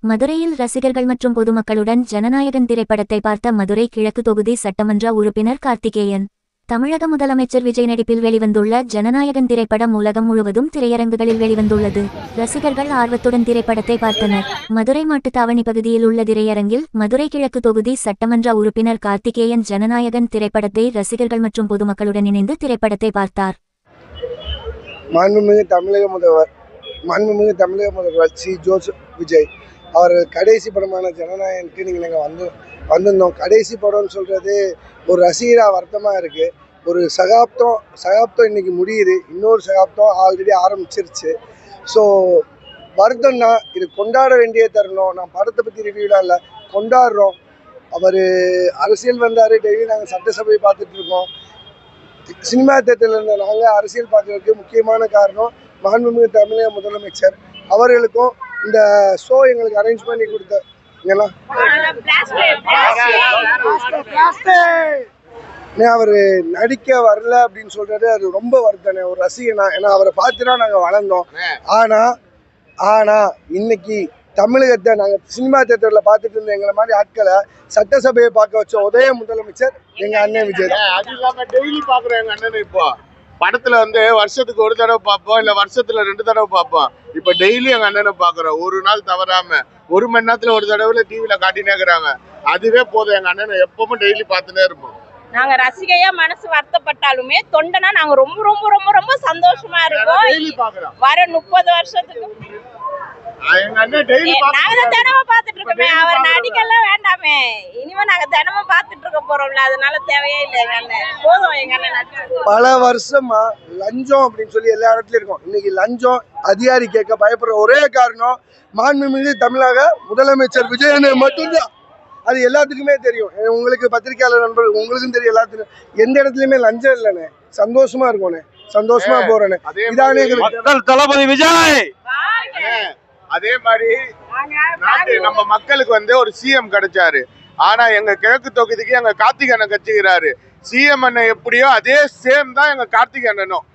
மதுரையில் ரசிகர்கள் மற்றும் பொதுமக்களுடன் ஜனநாயகன் திரைப்படத்தை பார்த்த மதுரை கிழக்கு தொகுதி சட்டமன்ற உறுப்பினர் கார்த்திகேயன். தமிழக முதலமைச்சர் விஜய் நடிப்பில் வெளிவந்துள்ள ஜனநாயகன் திரைப்படம் உலகம் முழுவதும் திரையரங்குகளில் வெளிவந்துள்ளது. ரசிகர்கள் ஆர்வத்துடன் திரைப்படத்தை பார்த்தனர். மதுரை மாட்டுத்தாவணி பகுதியில் உள்ள திரையரங்கில் மதுரை கிழக்கு தொகுதி சட்டமன்ற உறுப்பினர் கார்த்திகேயன் ஜனநாயகன் திரைப்படத்தை ரசிகர்கள் மற்றும் பொதுமக்களுடன் இணைந்து திரைப்படத்தை பார்த்தார். மாண்புமிகு தமிழக முதல்வர் சி. ஜோசப் விஜய் அவர் கடைசி படமான ஜனநாயகனுக்கு நாங்கள் வந்திருந்தோம். கடைசி படம்னு சொல்கிறது ஒரு ரசிகராக வருத்தமாக இருக்குது. ஒரு சகாப்தம் இன்றைக்கி முடியுது. இன்னொரு சகாப்தம் ஆல்ரெடி ஆரம்பிச்சிருச்சு. ஸோ வருத்தம்னா இது கொண்டாட வேண்டிய தருணம். நான் படத்தை பற்றி ரிவ்யூலாம் இல்லை, கொண்டாடுறோம். அவர் அரசியல் வந்தார். டெய்லி நாங்கள் சட்டசபை பார்த்துட்ருக்கோம். சினிமா தேட்டரில் இருந்த நாங்கள் அரசியல் பார்க்குறதுக்கு முக்கியமான காரணம் மாண்புமிகு தமிழக முதலமைச்சர் அவர்களுக்கும் இந்த ஷோ எங்களுக்கு அரேஞ்ச் பண்ணி கொடுத்தீங்களா. அவர் நடிக்க வரல அப்படின்னு சொல்றது அது ரொம்ப வருத்தனே. ஒரு ரசிகனா, ஏன்னா அவரை பார்த்துனா நாங்கள் வளர்ந்தோம். ஆனால் இன்னைக்கு தமிழகத்தை நாங்கள் சினிமா தேட்டரில் பார்த்துட்டு இருந்த எங்களை மாதிரி ஆட்களை சட்டசபையை பார்க்க வச்ச ஒரே முதலமைச்சர் எங்கள் அண்ணன் விஜய் தான். அது இல்லாமல் டெய்லி பார்க்குறோம் எங்கள் அண்ணன். இப்போ படத்துல வருஷத்துக்கு ஒரு தடவை பார்ப்போம், இல்லை வருஷத்துல 2 தடவை பார்ப்போம். இப்போ டெய்லி எங்கள் அண்ணனை பார்க்குறோம். ஒரு நாள் தவறாம 1 மணி நேரத்தில் ஒரு தடவை டிவியில் காட்டினே இருக்கிறாங்க. அதுவே போதும். எங்கள் அண்ணனை எப்பவும் டெய்லி பார்த்துனே இருப்போம். நாங்க ரசிகையா மனசு வருத்தப்பட்டாலுமே தொண்டனா நாங்க ரொம்ப ரொம்ப ரொம்ப ரொம்ப சந்தோஷமா இருக்கோம். வர 30 வருஷத்துக்கு நாங்க தினமும் பாத்துட்டு இருக்கோமே. அவர் நடிக்கலாம் வேண்டாமே, இனிமே நாங்க தினமும் பாத்துட்டு இருக்க போறோம்ல, அதனால தேவையே இல்லை. எங்க அண்ணன் போதும். எங்க அண்ணன் பல வருஷமா லஞ்சம் அப்படின்னு சொல்லி எல்லா இடத்துலயும் இருக்கும். இன்னைக்கு லஞ்சம் அதிகாரி கேட்க பயப்படுற ஒரே காரணம் மாண்புமிகு தமிழக முதலமைச்சர் விஜய் அண்ணன் மட்டும்தான். அது எல்லாத்துக்குமே தெரியும். உங்களுக்கு பத்திரிகையாளர் நண்பர்கள் உங்களுக்கும் தெரியும். எல்லாத்துக்கும் எந்த இடத்துலயுமே லஞ்சம் இல்லைண்ணே. சந்தோஷமா இருக்கோண்ணே, சந்தோஷமா போறேனே. இதானே தளபதி விஜய். அதே மாதிரி நம்ம மக்களுக்கு ஒரு சிஎம் கிடைச்சாரு. ஆனா எங்க கிழக்கு தொகுதிக்கு எங்க கார்த்திக் அண்ணன் கட்சிக்கிறாரு. சிஎம் அண்ணன் எப்படியோ அதே சேம் தான் எங்க கார்த்திக் அண்ணனும்.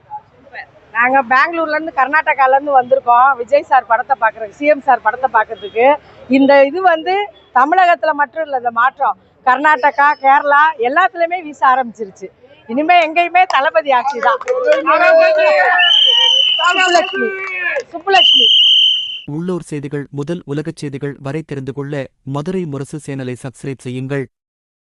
நாங்க பெங்களூர்ல இருந்து கர்நாடகால இருந்து வந்திருக்கோம் விஜய் சார் படத்தை பாக்குறதுக்கு, சிஎம் சார் படத்தை பாக்குறதுக்கு. இந்த இது தமிழகத்துல மட்டும் இல்ல, இந்த மாற்றம் கர்நாடகா, கேரளா எல்லாத்துலயுமே வீச ஆரம்பிச்சிருச்சு. இனிமே எங்கேயுமே தளபதி ஆட்சி தான். சுப்புலட்சுமி. உள்ளூர் செய்திகள் முதல் உலகச் செய்திகள் வரை தெரிந்து கொள்ள மதுரை முரசு சேனலை சப்ஸ்கிரைப் செய்யுங்கள்.